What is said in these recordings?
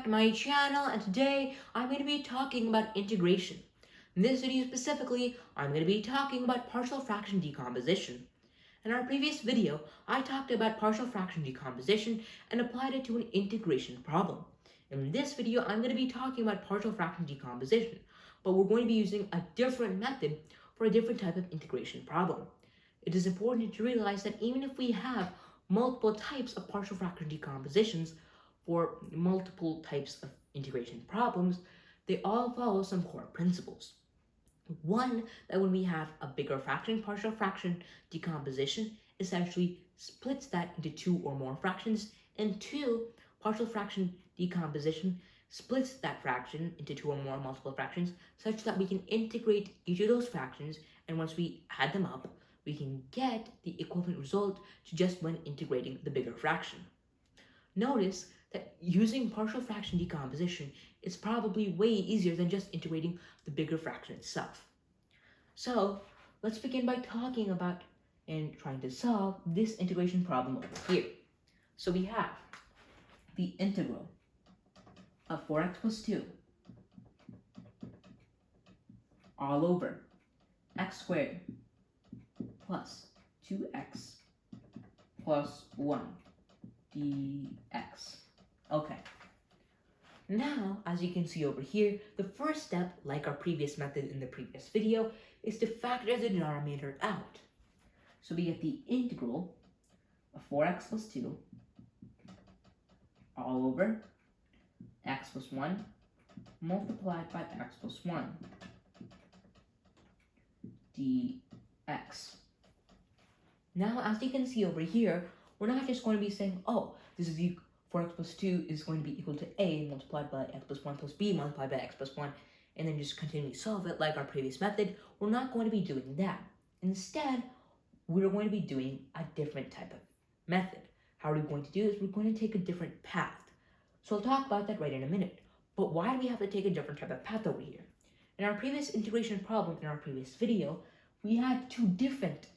to my channel, and today I'm going to be talking about integration. In this video specifically, I'm going to be talking about partial fraction decomposition. In our previous video, I talked about partial fraction decomposition and applied it to an integration problem. In this video, I'm going to be talking about partial fraction decomposition, but we're going to be using a different method for a different type of integration problem. It is important to realize that even if we have multiple types of partial fraction decompositions for multiple types of integration problems, they all follow some core principles. One, that when we have a bigger fraction, partial fraction decomposition essentially splits that into two or more fractions, and two, partial fraction decomposition splits that fraction into two or more multiple fractions such that we can integrate each of those fractions, and once we add them up, we can get the equivalent result to just when integrating the bigger fraction. Notice that using partial fraction decomposition is probably way easier than just integrating the bigger fraction itself. So let's begin by talking about and trying to solve this integration problem over here. So we have the integral of 4x plus 2 all over x squared plus 2x plus 1 dx. Okay. Now, as you can see over here, the first step, like our previous method in the previous video, is to factor the denominator out. So we get the integral of 4x plus 2 all over x plus 1 multiplied by x plus 1 dx. Now, as you can see over here, we're not just going to be saying, oh, this is the 4x plus 2 is going to be equal to a multiplied by x plus 1 plus b multiplied by x plus 1, and then just continue to solve it like our previous method. We're not going to be doing that. Instead, we're going to be doing a different type of method. How are we going to do this? We're going to take a different path. So I'll talk about that right in a minute. But why do we have to take a different type of path over here? In our previous integration problem, in our previous video, we had two different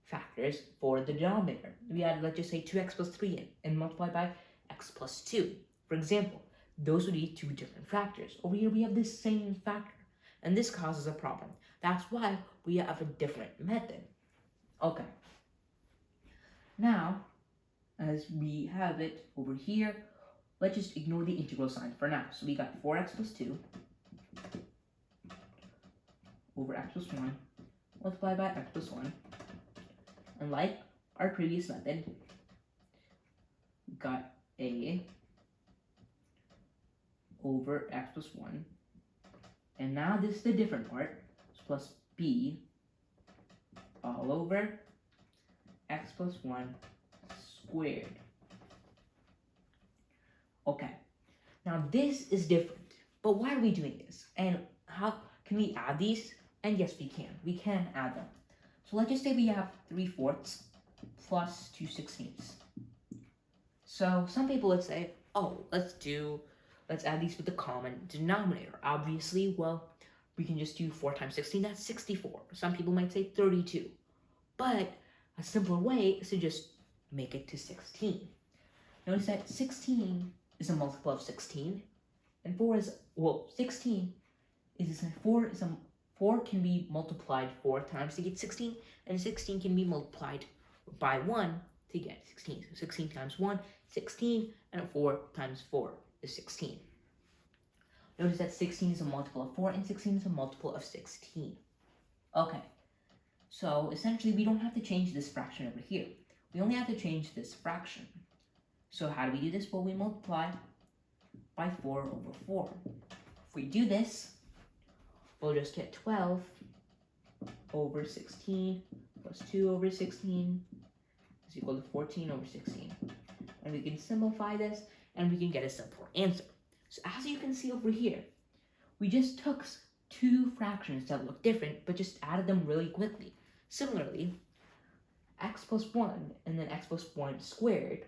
factors for the denominator. We had, let's just say, 2x plus 3 and multiplied by x plus 2. For example, those would be two different factors. Over here, we have the same factor, and this causes a problem. That's why we have a different method. Okay. Now, as we have it over here, let's just ignore the integral sign for now. So we got 4x plus 2 over x plus 1 multiplied by x plus 1. And like our previous method, we got a over x plus 1. And now this is the different part. So plus b all over x plus 1 squared. Okay, now this is different, but why are we doing this? And how can we add these? And yes, we can. We can add them. So let's just say we have 3/4 plus 2/16. So some people would say, oh, let's add these with the common denominator. Obviously, well, we can just do 4 times 16, that's 64. Some people might say 32. But a simpler way is to just make it to 16. Notice that 16 is a multiple of 16, and 16 is 4 can be multiplied 4 times to get 16, and 16 can be multiplied by 1 to get 16. So 16 times 1, 16, and 4 times 4 is 16. Notice that 16 is a multiple of 4, and 16 is a multiple of 16. Okay, so essentially we don't have to change this fraction over here. We only have to change this fraction. So how do we do this? Well, we multiply by 4 over 4. If we do this, we'll just get 12 over 16 plus 2 over 16 is equal to 14 over 16. And we can simplify this, and we can get a simpler answer. So as you can see over here, we just took two fractions that look different, but just added them really quickly. Similarly, x plus 1 and then x plus 1 squared,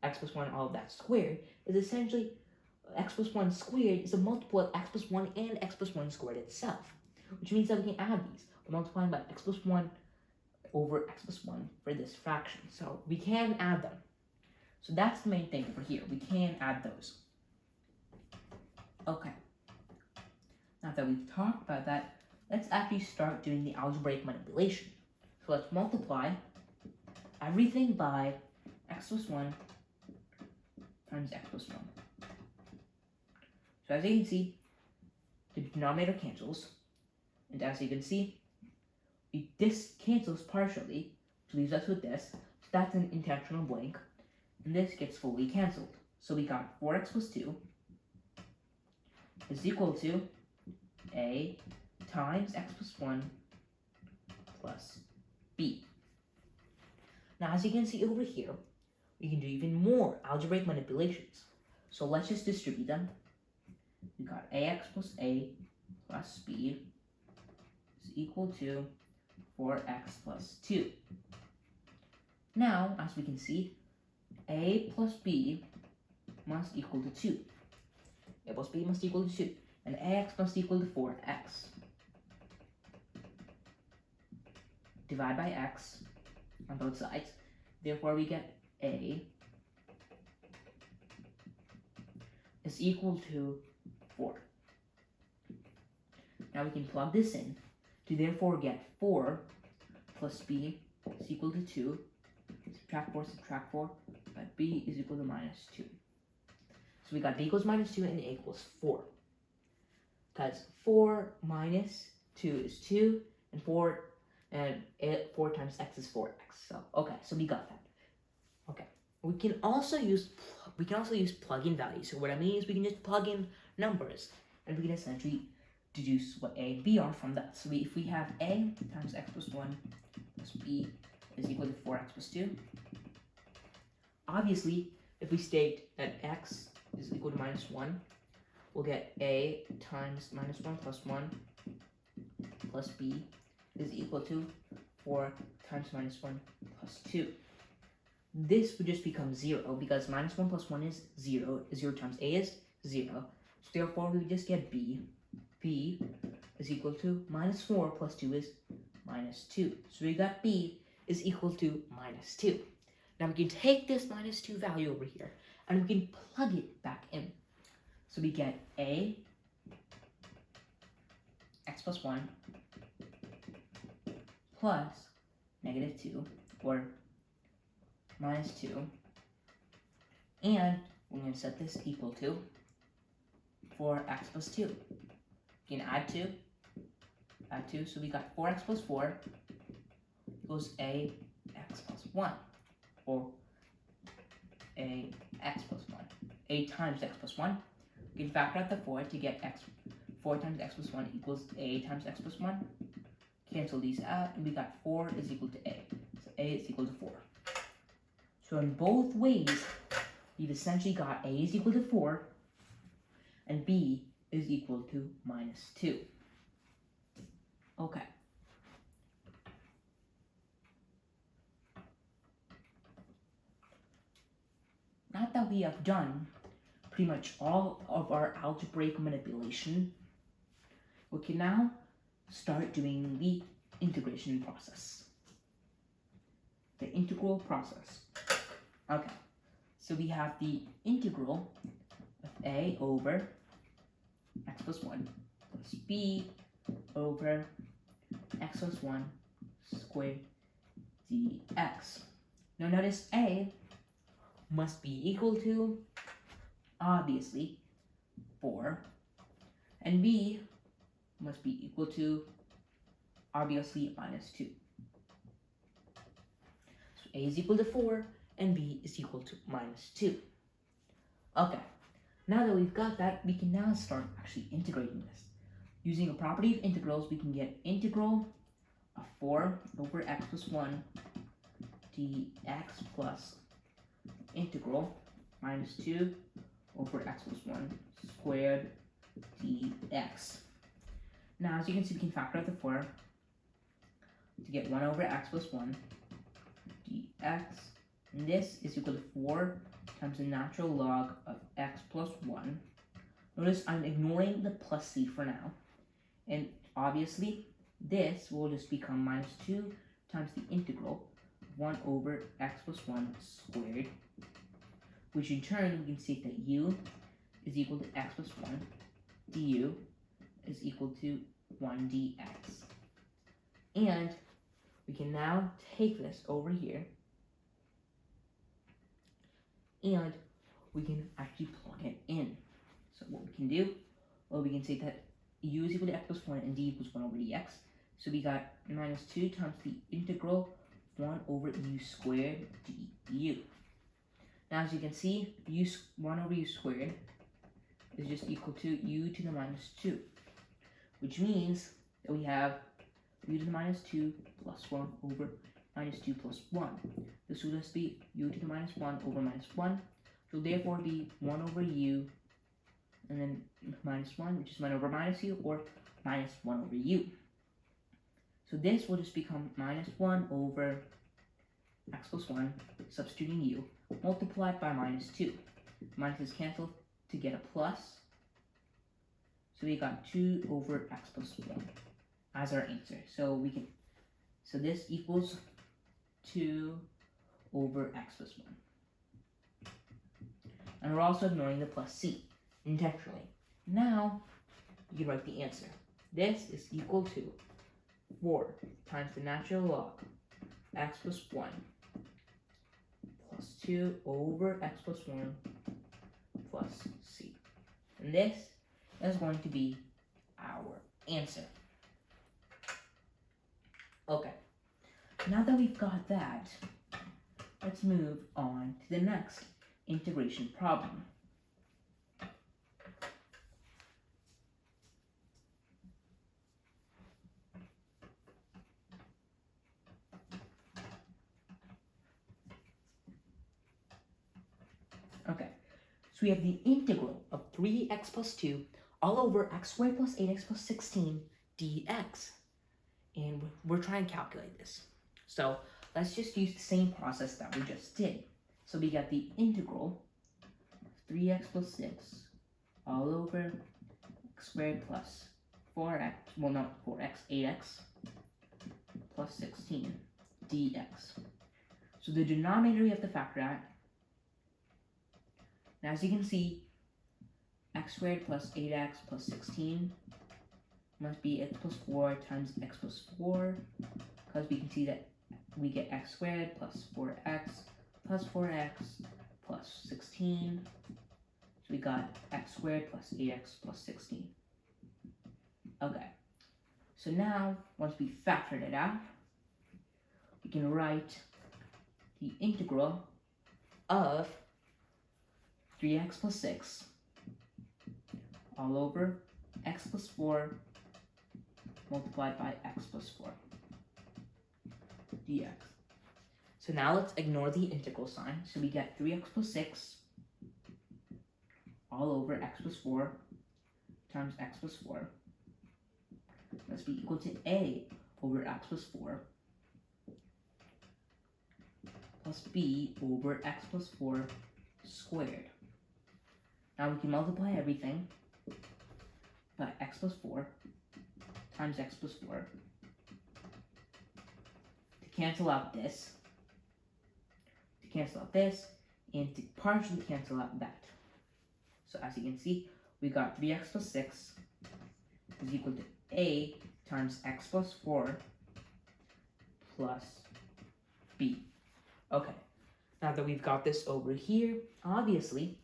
x plus 1, all of that squared, is essentially x plus 1 squared is a multiple of x plus 1 and x plus 1 squared itself, which means that we can add these. We're multiplying by x plus 1 over x plus 1 for this fraction. So we can add them. So that's the main thing over here. We can add those. Okay. Now that we've talked about that, let's actually start doing the algebraic manipulation. So let's multiply everything by x plus 1 times x plus 1. So as you can see, the denominator cancels, and as you can see, this cancels partially, which leaves us with this. So that's an intentional blank, and this gets fully cancelled. So we got 4x plus 2 is equal to a times x plus 1 plus b. Now as you can see over here, we can do even more algebraic manipulations. So let's just distribute them. We got ax plus a plus b is equal to 4x plus 2. Now, as we can see, a plus b must equal to 2. A plus b must equal to 2. And ax must equal to 4x. Divide by x on both sides. Therefore, we get a is equal to 4. Now we can plug this in to therefore get 4 plus b is equal to 2. Subtract 4, but b is equal to minus 2. So we got b equals minus 2 and a equals 4. Because 4 minus 2 is 2, and 4 times x is 4x. So okay, so we got that. Okay, we can also use plug-in values. So what I mean is we can just plug in numbers, and we can essentially deduce what a and b are from that. So if we have a times x plus 1 plus b is equal to 4x plus 2. Obviously, if we state that x is equal to minus 1, we'll get a times minus 1 plus 1 plus b is equal to 4 times minus 1 plus 2. This would just become 0 because minus 1 plus 1 is 0. 0 times a is 0. So therefore, we would just get b. B is equal to minus 4 plus 2 is minus 2. So we got b is equal to minus 2. Now we can take this minus 2 value over here and we can plug it back in. So we get a x plus 1 plus negative 2 or minus 2, and we're going to set this equal to 4x plus 2. We can add 2, so we got 4x plus 4 equals a x plus 1, or a x plus 1, a times x plus 1. We can factor out the 4 to get 4 times x plus 1 equals a times x plus 1. Cancel these out, and we got 4 is equal to a. So a is equal to 4. So in both ways, we've essentially got a is equal to 4, and b is equal to minus 2. Okay. Now that we have done pretty much all of our algebraic manipulation, we can now start doing the integration process. The integral process. Okay, so we have the integral of a over x plus 1 plus b over x plus 1 squared dx. Now notice a must be equal to, obviously, 4, and b must be equal to, obviously, minus 2. So a is equal to 4, and b is equal to minus 2. Okay, now that we've got that, we can now start actually integrating this. Using a property of integrals, we can get integral of 4 over x plus 1 dx plus integral minus 2 over x plus 1 squared dx. Now, as you can see, we can factor out the 4 to get 1 over x plus 1 dx. And this is equal to 4 times the natural log of x plus 1. Notice I'm ignoring the plus c for now. And obviously, this will just become minus 2 times the integral of 1 over x plus 1 squared, which in turn we can state that u is equal to x plus 1 du is equal to 1 dx. And we can now take this over here and we can actually plug it in. So what we can do, well, we can say that u is equal to x plus 1 and d equals 1 over dx. So we got minus 2 times the integral 1 over u squared du. Now as you can see, 1 over u squared is just equal to u to the minus 2, which means that we have u to the minus 2 plus 1 over minus 2 plus 1. This will just be u to the minus 1 over minus 1. So therefore be 1 over u and then minus 1, which is 1 over minus u, or minus 1 over u. So this will just become minus 1 over x plus 1, substituting u, multiplied by minus 2. Minus is cancelled to get a plus. So we got 2 over x plus 1 as our answer. So this equals 2 over x plus 1. And we're also ignoring the plus c intentionally. Now, you can write the answer. This is equal to 4 times the natural log x plus 1 plus 2 over x plus 1 plus c. And this is going to be our answer. Okay, now that we've got that, let's move on to the next integration problem. Okay, so we have the integral of 3x plus 2 all over x squared plus 8x plus 16 dx. And we're trying to calculate this. So let's just use the same process that we just did. So we got the integral of 3x plus 6 all over x squared plus 4x, well not 4x, 8x plus 16 dx. So the denominator we have to factor out. Now as you can see, x squared plus 8x plus 16 must be x plus 4 times x plus 4, because we can see that we get x squared plus 4x plus 4x plus 16. So we got x squared plus 8x plus 16. Okay, so now once we factored it out, we can write the integral of 3x plus 6 all over x plus 4 multiplied by x plus 4 dx. So now let's ignore the integral sign. So we get 3x plus 6 all over x plus 4 times x plus 4 must be equal to a over x plus 4 plus b over x plus 4 squared. Now we can multiply everything by x plus 4 times x plus 4 to cancel out this, and to partially cancel out that. So as you can see, we got 3x plus 6 is equal to a times x plus 4 plus b. Okay, now that we've got this over here, obviously,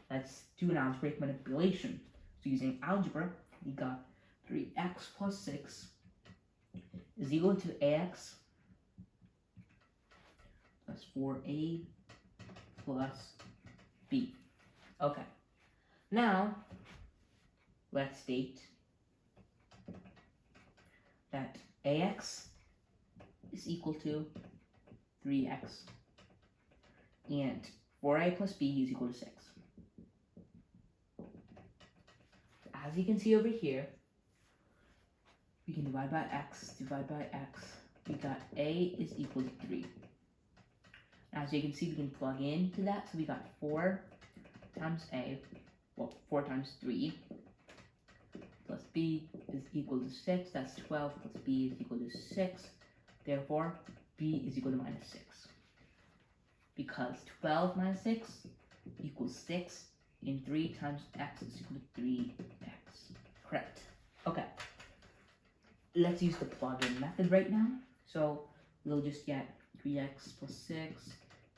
let's do an algebraic manipulation. So using algebra, we got 3x plus 6 is equal to ax plus 4a plus b. Okay, now let's state that ax is equal to 3x and 4a plus b is equal to 6. As you can see over here, we can divide by x. We got a is equal to 3. As you can see, we can plug into that. So we got 4 times a, well, 4 times 3 plus b is equal to 6. That's 12 plus b is equal to 6. Therefore, b is equal to minus 6. Because 12 minus 6 equals 6, and 3 times x is equal to 3x. let's use the plug-in method right now. So we'll just get 3x plus 6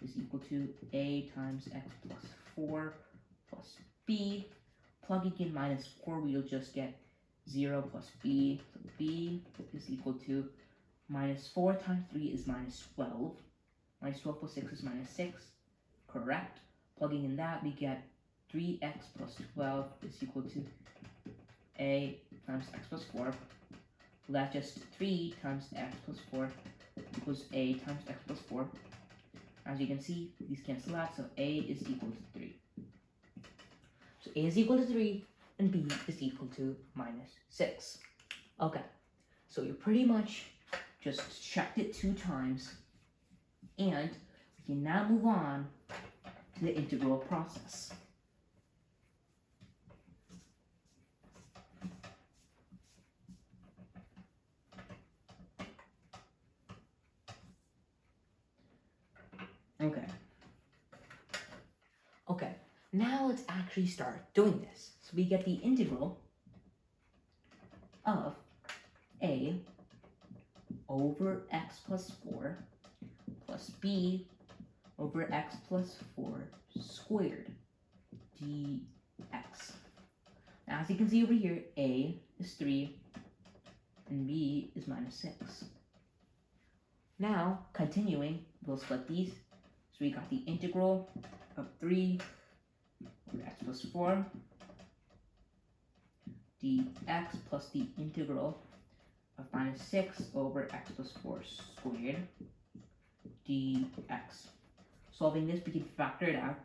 is equal to a times x plus 4 plus b. Plugging in minus 4, we'll just get 0 plus b. So b is equal to minus 4 times 3 is minus 12. Minus 12 plus 6 is minus 6. Correct. Plugging in that, we get 3x plus 12 is equal to a times x plus 4. So that's just 3 times x plus 4 equals a times x plus 4. As you can see, these cancel out, so a is equal to 3. So a is equal to 3, and b is equal to minus 6. Okay, so you pretty much just checked it 2 times, and we can now move on to the integral process. Okay, now let's actually start doing this. So we get the integral of a over x plus 4 plus b over x plus 4 squared dx. Now, as you can see over here, a is 3 and b is minus 6. Now, continuing, we'll split these. So we got the integral of 3 over x plus 4 dx plus the integral of minus 6 over x plus 4 squared dx. Solving this, we can factor it out.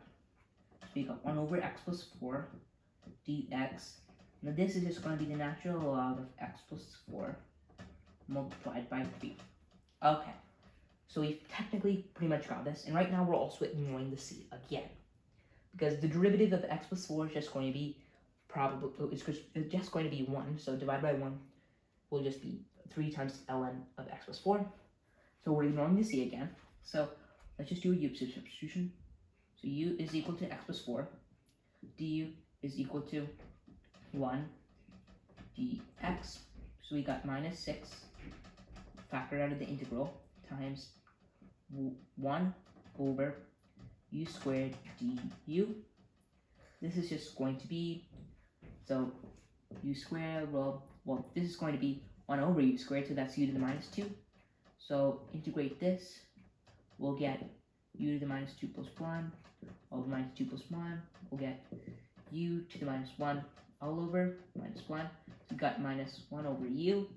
So we got 1 over x plus 4 dx. Now this is just going to be the natural log of x plus 4 multiplied by 3. Okay, so we've technically pretty much got this, and right now we're also ignoring the c again, because the derivative of x plus 4 is just going to be it's just going to be 1, so divided by 1 will just be 3 times ln of x plus 4. So we're ignoring the c again, so let's just do a u substitution. So u is equal to x plus 4, du is equal to 1 dx. So we got minus 6 factored out of the integral times 1 over u squared du. This is just going to be, so u squared, well, this is going to be 1 over u squared, so that's u to the minus 2. So integrate this, we'll get u to the minus 2 plus 1 over minus 2 plus 1. We'll get u to the minus 1 all over minus 1. So we got minus 1 over u,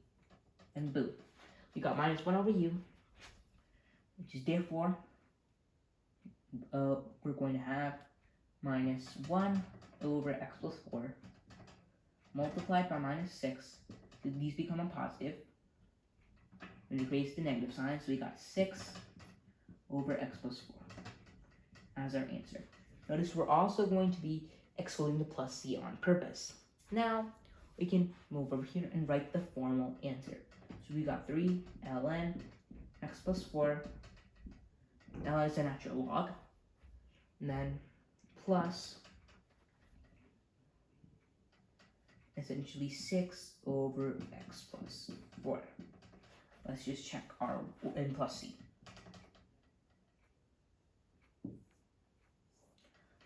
and boom. We got minus 1 over u, which is therefore, we're going to have minus 1 over x plus 4 multiplied by minus 6. So these become a positive. And we raise the negative sign, so we got 6 over x plus 4 as our answer. Notice we're also going to be excluding the plus c on purpose. Now, we can move over here and write the formal answer. So we got 3 ln x plus 4, ln is a natural log, and then plus essentially 6 over x plus 4. Let's just check our n plus c.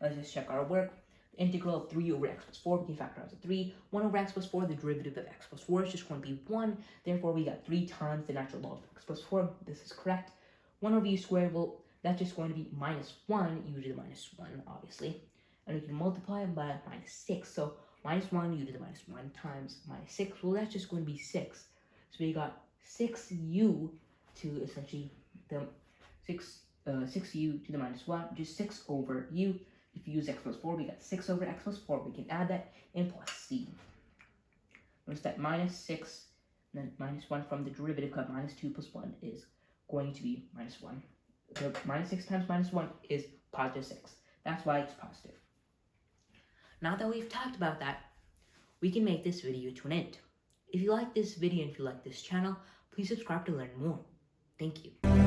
Let's just check our work. The integral of 3 over x plus 4, we can factor out to 3. 1 over x plus 4, the derivative of x plus 4 is just going to be 1. Therefore, we got 3 times the natural log of x plus 4. This is correct. 1 over u squared, well, that's just going to be minus 1, u to the minus 1, obviously. And we can multiply it by minus 6. So minus 1, u to the minus 1 times minus 6. Well, that's just going to be 6. So we got 6u to essentially the 6u to the minus 1, which is 6 over u. If you use x plus 4, we got 6 over x plus 4. We can add that in plus c. Notice that minus 6, and then minus 1 from the derivative cut minus 2 plus 1 is going to be minus 1. So minus 6 times minus 1 is positive 6. That's why it's positive. Now that we've talked about that, we can make this video to an end. If you like this video and if you like this channel, please subscribe to learn more. Thank you.